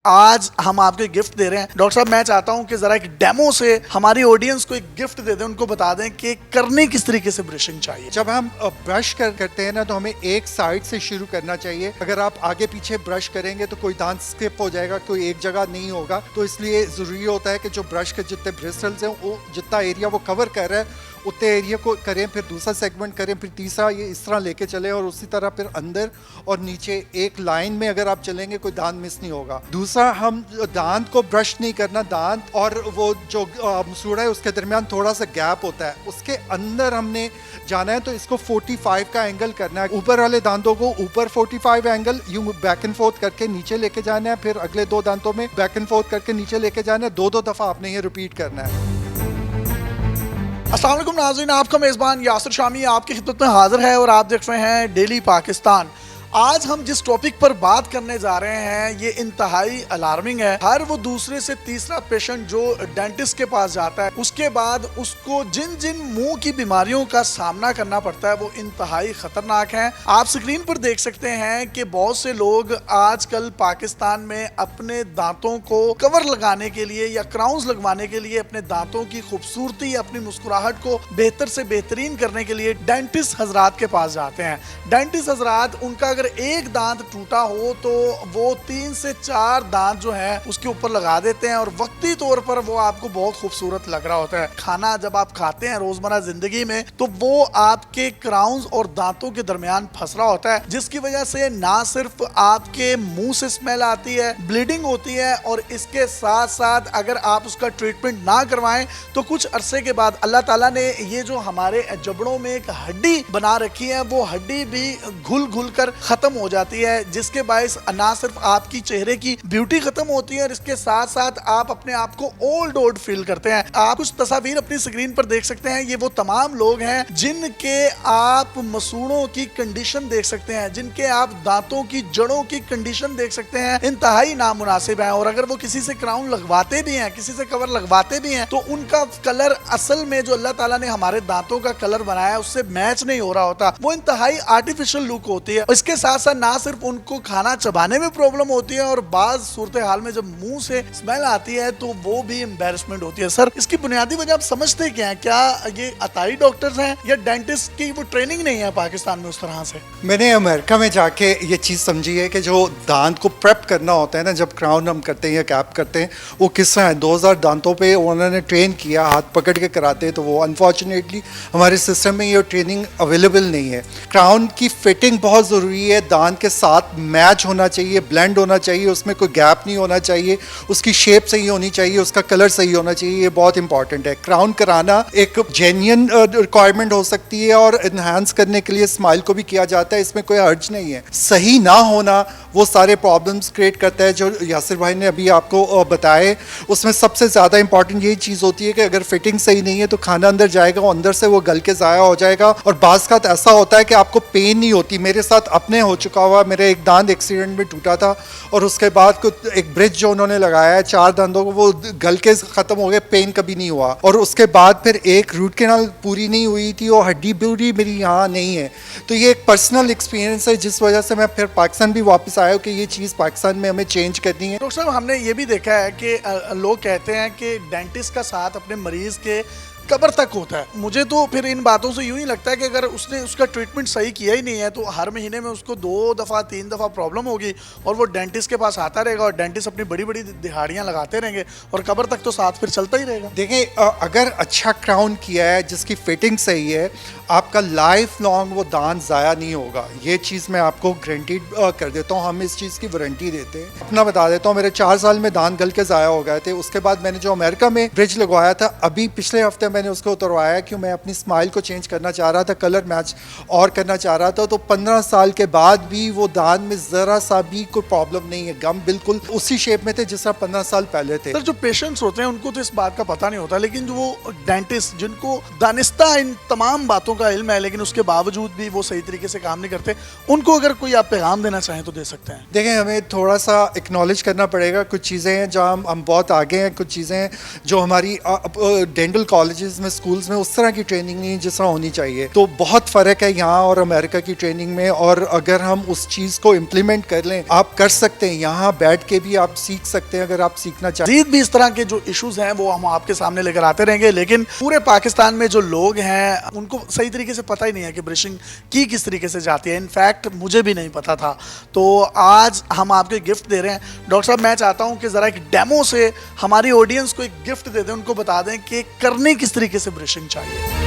आज हम आपको एक गिफ्ट दे रहे हैं। डॉक्टर साहब, मैं चाहता हूं कि जरा एक डेमो से हमारी ऑडियंस को एक गिफ्ट दे दें, उनको बता दें कि करने किस तरीके से ब्रशिंग चाहिए। जब हम ब्रश करते हैं ना, तो हमें एक साइड से शुरू करना चाहिए। अगर आप आगे पीछे ब्रश करेंगे तो कोई दांत स्किप हो जाएगा, कोई एक जगह नहीं होगा। तो इसलिए ज़रूरी होता है कि जो ब्रश के जितने ब्रिस्टल्स हैं, वो जितना एरिया वो कवर कर रहा है उतने एरिया को करें, फिर दूसरा सेगमेंट करें, फिर तीसरा, ये इस तरह लेके चलें और उसी तरह फिर अंदर और नीचे एक लाइन में अगर आप चलेंगे कोई दांत मिस नहीं होगा। दूसरा, हम दांत को ब्रश नहीं करना, दांत और वो जो मसूड़ा है उसके दरमियान थोड़ा सा गैप होता है, उसके अंदर हमने जाना है। तो इसको 45 का एंगल करना है। ऊपर वाले दांतों को ऊपर 45 एंगल यूं बैक एंड फोर्थ करके नीचे लेके जाना है, फिर अगले दो दांतों में बैक एंड फोर्थ करके नीचे लेके जाना है। दो दफा आपने ये रिपीट करना है। अस्सलाम वालेकुम नाज़रीन, आपका मेज़बान यासिर शामी आपकी खिदमत में हाजिर है और आप देख रहे हैं डेली पाकिस्तान। आज हम जिस टॉपिक पर बात करने जा रहे हैं ये इंतहाई अलार्मिंग है। हर वो दूसरे से तीसरा पेशेंट जो डेंटिस्ट के पास जाता है, उसके बाद उसको जिन जिन मुंह की बीमारियों का सामना करना पड़ता है वो इंतहाई खतरनाक है। आप स्क्रीन पर देख सकते हैं कि बहुत से लोग आजकल पाकिस्तान में अपने दांतों को कवर लगाने के लिए या क्राउन्स लगवाने के लिए, अपने दांतों की खूबसूरती, अपनी मुस्कुराहट को बेहतर से बेहतरीन करने के लिए डेंटिस्ट हजरात के पास जाते हैं। डेंटिस्ट हजरात, उनका अगर एक दांत टूटा हो तो वो 3 से 4 दांत जो है उसके ऊपर लगा देते हैं और वक्ती तौर पर वो आपको बहुत खूबसूरत लग रहा होता है। खाना जब आप खाते हैं रोजमर्रा जिंदगी में तो वो आपके क्राउन्स और दांतों के दरमियान फंस रहा होता है, जिसकी वजह से ना सिर्फ आपके मुंह से स्मेल आती है, ब्लीडिंग होती है, और इसके साथ साथ अगर आप उसका ट्रीटमेंट ना करवाएं तो कुछ अरसे के बाद अल्लाह ताला ने ये जो हमारे जबड़ों में एक हड्डी बना रखी है वो हड्डी भी घुल घुल कर खत्म हो जाती है, जिसके बायस ना सिर्फ आपकी चेहरे की ब्यूटी खत्म होती है और इसके साथ साथ आप अपने आप को ओल्ड फील करते हैं। आप कुछ तस्वीर अपनी स्क्रीन पर देख सकते हैं। ये वो तमाम लोग हैं जिनके आप मसूड़ों की कंडीशन देख सकते हैं, जिनके आप दांतों की जड़ों की कंडीशन देख सकते हैं, इंतहाई नामुनासिब है। और अगर वो किसी से क्राउन लगवाते भी हैं, किसी से कवर लगवाते भी हैं, तो उनका कलर असल में जो अल्लाह ताला ने हमारे दांतों का कलर बनाया है उससे मैच नहीं हो रहा होता, वो इंतहाई आर्टिफिशियल लुक होती है। इसके साथ साथ ना सिर्फ उनको खाना चबाने में प्रॉब्लम होती है और बाज सूरत हाल में जब मुंह से स्मेल आती है तो वो भी एम्बैरेसमेंट होती है। सर, इसकी बुनियादी वजह आप समझते क्या है? क्या ये अताई डॉक्टर्स हैं या डेंटिस्ट की वो ट्रेनिंग नहीं है पाकिस्तान में उस तरह से? मैंने अमेरिका में जाके ये चीज़ समझी है कि जो दांत को प्रेप करना होता है ना, जब क्राउन हम करते हैं या कैप करते हैं, वो किस तरह है। 2000 दांतों पे उन्होंने ट्रेन किया, हाथ पकड़ के कराते हैं। तो वो अनफॉर्चुनेटली हमारे सिस्टम में ये ट्रेनिंग अवेलेबल नहीं है। क्राउन की फिटिंग बहुत ज़रूरी है, दांत के साथ मैच होना चाहिए, ब्लेंड होना चाहिए, उसमें कोई गैप नहीं होना चाहिए, उसकी शेप सही होनी चाहिए, उसका कलर सही होना चाहिए। ये बहुत इंपॉर्टेंट है। क्राउन कराना एक जेन्युइन रिक्वायरमेंट हो सकती है और इन्हांस करने के लिए स्माइल को भी किया जाता है, इसमें कोई हर्ज नहीं है। सही ना होना वो सारे प्रॉब्लम्स क्रिएट करता है जो यासिर भाई ने अभी आपको बताए। उसमें सबसे ज़्यादा इंपॉर्टेंट यही चीज़ होती है कि अगर फिटिंग सही नहीं है तो खाना अंदर जाएगा, वो अंदर से वो गल के ज़ाया हो जाएगा। और बाज़ का ऐसा होता है कि आपको पेन नहीं होती। मेरे साथ अपने हो चुका हुआ, मेरे एक दांत एक्सीडेंट में टूटा था और उसके बाद एक ब्रिज जो उन्होंने लगाया है 4 दांतों को, वो गल के ख़त्म हो गए, पेन कभी नहीं हुआ। और उसके बाद फिर एक रूट कैनाल पूरी नहीं हुई थी और हड्डी पूरी मेरी यहाँ नहीं है। तो ये एक पर्सनल एक्सपीरियंस है जिस वजह से मैं फिर पाकिस्तान भी वापस आया कि ये चीज़ पाकिस्तान में हमें चेंज करनी है। डॉक्टर साहब, हमने ये भी देखा है कि लोग कहते हैं कि डेंटिस्ट का साथ अपने मरीज के कब्र तक होता है। मुझे तो फिर इन बातों से यूं ही लगता है कि अगर उसने उसका ट्रीटमेंट सही किया ही नहीं है तो हर महीने में उसको 2 दफ़ा 3 दफ़ा प्रॉब्लम होगी और वो डेंटिस्ट के पास आता रहेगा और डेंटिस्ट अपनी बड़ी बड़ी दिहाड़ियाँ लगाते रहेंगे और कब्र तक तो साथ फिर चलता ही रहेगा। देखें, अगर अच्छा क्राउन किया है, जिसकी फिटिंग सही है, आपका लाइफ लॉन्ग वो दांत ज़ाया नहीं होगा। ये चीज़ मैं आपको गारंटीड कर देता हूँ। हम इस चीज़ की वारंटी देते हैं। अपना बता देता हूँ, मेरे 4 साल में दांत गल के ज़ाया हो गए थे। उसके बाद मैंने जो अमेरिका में ब्रिज लगवाया था, अभी पिछले हफ्ते मैंने उसको उतरवाया क्यों मैं अपनी स्माइल को चेंज करना चाह रहा था, कलर मैच और करना चाह रहा था। तो 15 साल के बाद भी वो दांत में ज़रा सा भी कोई प्रॉब्लम नहीं है। गम बिल्कुल उसी शेप में थे जिस तरह 15 साल पहले थे। सर, जो पेशेंट्स होते हैं उनको तो इस बात का पता नहीं होता, लेकिन जो वो डेंटिस्ट जिनको दानिस्ता इन तमाम बातों का इल्म है लेकिन उसके बावजूद भी वो सही तरीके से काम नहीं करते, उनको अगर कोई आप पैगाम देना चाहें तो दे सकते हैं। देखें, हमें थोड़ा सा एक्नॉलेज करना पड़ेगा। कुछ चीज़ें हैं जहाँ हम बहुत आगे हैं, कुछ चीज़ें हैं जो हमारी डेंटल कॉलेज कॉलेजेस में, स्कूल्स में उस तरह की ट्रेनिंग नहीं है जिस तरह होनी चाहिए। तो बहुत फ़र्क है यहाँ और अमेरिका की ट्रेनिंग में, और अगर हम उस चीज़ को इम्प्लीमेंट कर लें, आप कर सकते हैं, यहाँ बैठ के भी आप सीख सकते हैं अगर आप सीखना चाहें। मजीद भी इस तरह के जो इश्यूज हैं वो हम आपके सामने लेकर आते रहेंगे, लेकिन पूरे पाकिस्तान में जो लोग हैं उनको सही तरीके से पता ही नहीं है कि ब्रशिंग की किस तरीके से जाती है। इनफैक्ट मुझे भी नहीं पता था। तो आज हम आपको एक गिफ्ट दे रहे हैं। डॉक्टर साहब, मैं चाहता हूं कि ज़रा एक डेमो से हमारी ऑडियंस को एक गिफ्ट दे दें, उनको बता दें कि करने किस तरीके से ब्रशिंग चाहिए।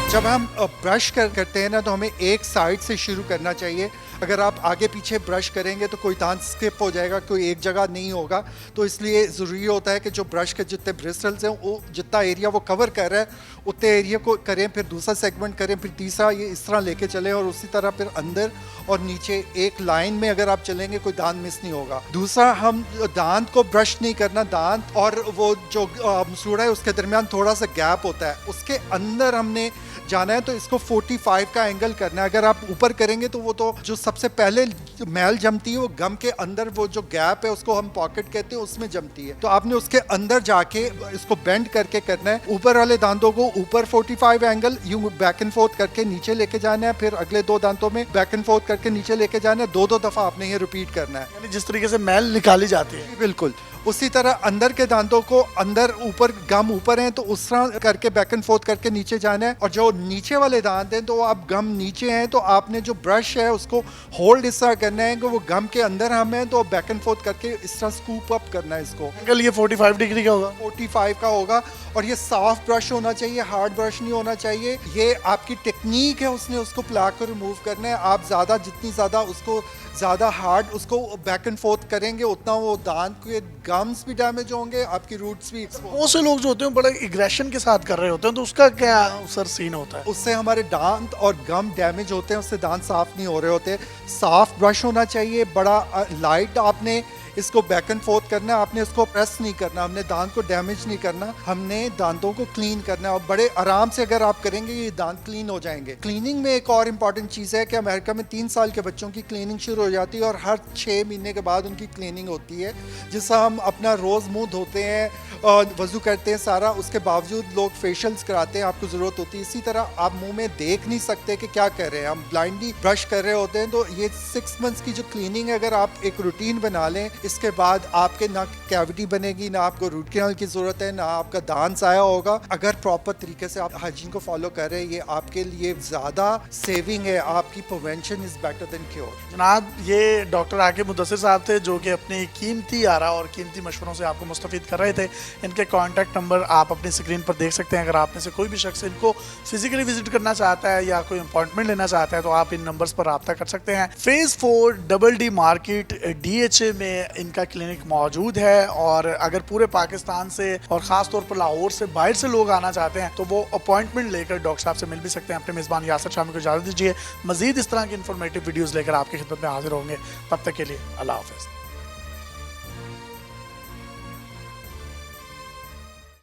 जब हम ब्रश करते हैं ना, तो हमें एक साइड से शुरू करना चाहिए। अगर आप आगे पीछे ब्रश करेंगे तो कोई दांत स्किप हो जाएगा, कोई एक जगह नहीं होगा। तो इसलिए ज़रूरी होता है कि जो ब्रश के जितने ब्रिस्टल्स हैं, वो जितना एरिया वो कवर कर रहा है उतने एरिया को करें, फिर दूसरा सेगमेंट करें, फिर तीसरा, ये इस तरह लेके चलें, और उसी तरह फिर अंदर और नीचे एक लाइन में अगर आप चलेंगे कोई दांत मिस नहीं होगा। दूसरा, हम दांत को ब्रश नहीं करना, दांत और वो जो मसूड़ा है उसके दरमियान थोड़ा सा गैप होता है, उसके अंदर हमने जाना है। तो इसको 45 का एंगल करना है। अगर आप ऊपर करेंगे तो वो तो जो सबसे पहले मैल जमती है वो गम के अंदर, वो जो गैप है उसको हम पॉकेट कहते हैं, उसमें जमती है। तो आपने उसके अंदर जाके इसको बेंड करके करना है। ऊपर वाले दांतों को ऊपर 45 एंगल यूं बैक एंड फोर्थ करके नीचे लेके जाना है, फिर अगले दो दांतों में बैक एंड फोर्थ करके नीचे लेके जाना है। दो दफा आपने ये रिपीट करना है, यानी जिस तरीके से मैल निकाली जाती है। बिल्कुल उसी तरह अंदर के दांतों को अंदर ऊपर, गम ऊपर हैं तो उस तरह करके बैक एंड फोर्थ करके नीचे जाना है। और जो नीचे वाले दांत हैं तो आप गम नीचे हैं, तो आपने जो ब्रश है उसको होल्ड इस तरह करना है कि वो गम के अंदर हम हैं, तो बैक एंड फोर्थ करके इस तरह स्कूप अप करना है इसको। एंगल ये 45 डिग्री का होगा। 45 का होगा। और ये सॉफ्ट ब्रश होना चाहिए, हार्ड ब्रश नहीं होना चाहिए। ये आपकी टेक्निक है, उसने उसको प्लाक को रिमूव करना है। आप ज़्यादा, जितनी ज़्यादा उसको ज़्यादा हार्ड उसको बैक एंड फोर्थ करेंगे, उतना वो दांत के गम्स भी डैमेज होंगे, आपकी रूट्स भी। बहुत से लोग जो होते हैं बड़े एग्रेशन के साथ कर रहे होते हैं, तो उसका क्या सर सीन होता है? उससे हमारे दांत और गम डैमेज होते हैं, उससे दांत साफ नहीं हो रहे होते। सॉफ्ट ब्रश होना चाहिए, बड़ा लाइट आपने इसको बैक एंड फोर्थ करना है। आपने इसको प्रेस नहीं करना, हमने दांत को डैमेज नहीं करना, हमने दांतों को क्लीन करना है। और बड़े आराम से अगर आप करेंगे ये दांत क्लीन हो जाएंगे। क्लीनिंग में एक और इम्पॉर्टेंट चीज़ है कि अमेरिका में 3 साल के बच्चों की क्लीनिंग शुरू हो जाती है और हर 6 महीने के बाद उनकी क्लीनिंग होती है, जिससे हम अपना रोज़ मुंह धोते हैं और वजू करते हैं सारा। उसके बावजूद लोग फेशियल्स कराते हैं, आपको ज़रूरत होती है। इसी तरह आप मुंह में देख नहीं सकते कि क्या कर रहे हैं, हम ब्लाइंडली ब्रश कर रहे होते हैं। तो ये 6 मंथ्स की जो क्लीनिंग है, अगर आप एक रूटीन बना लें, इसके बाद आपके ना कैविटी बनेगी, ना आपको रूट कैनाल की ज़रूरत है, ना आपका दांत ज़ाया होगा। अगर प्रॉपर तरीके से आप हाइजीन को फॉलो कर रहे हैं, ये आपके लिए ज़्यादा सेविंग है। आपकी prevention is better than cure. जनाब, ये डॉक्टर आकिब मुदस्सिर साहब थे जो कि अपनी कीमती आरा और कीमती मशवरों से आपको मुस्तफ़ीद कर रहे थे। इनके कॉन्टैक्ट नंबर आप अपनी स्क्रीन पर देख सकते हैं। अगर आप में से कोई भी शख्स इनको फिजिकली विजिट करना चाहता है या कोई अपॉइंटमेंट लेना चाहता है तो आप इन नंबर्स पर रब्ता कर सकते हैं। Phase 4 double D market DHA में इनका क्लिनिक मौजूद है। और अगर पूरे पाकिस्तान से और ख़ास तौर पर लाहौर से बाहर से लोग आना चाहते हैं तो वो अपॉइंटमेंट लेकर डॉक्टर साहब से मिल भी सकते हैं। अपने मेज़बान यासर शामी को इजाज़त दीजिए। मज़ीद इस तरह की इन्फॉर्मेटिव वीडियोज़ लेकर आपकी खिदमत में हाजिर होंगे। तब तक के लिए अल्लाह हाफ़िज़।